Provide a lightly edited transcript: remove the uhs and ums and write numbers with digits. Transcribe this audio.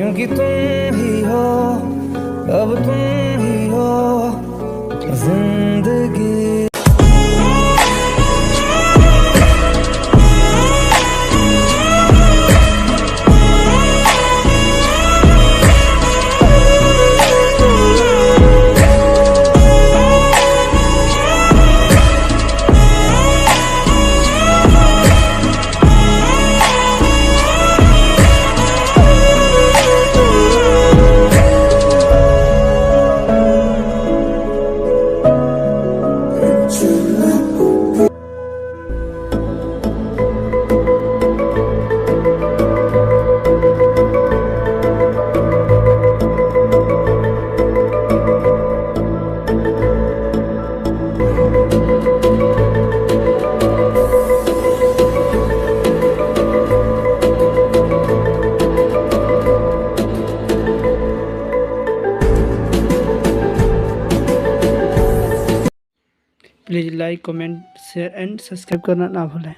क्योंकि तुम ही हो, अब तुम ही हो जिंदगी। Please like comment share and subscribe करना ना भूलें।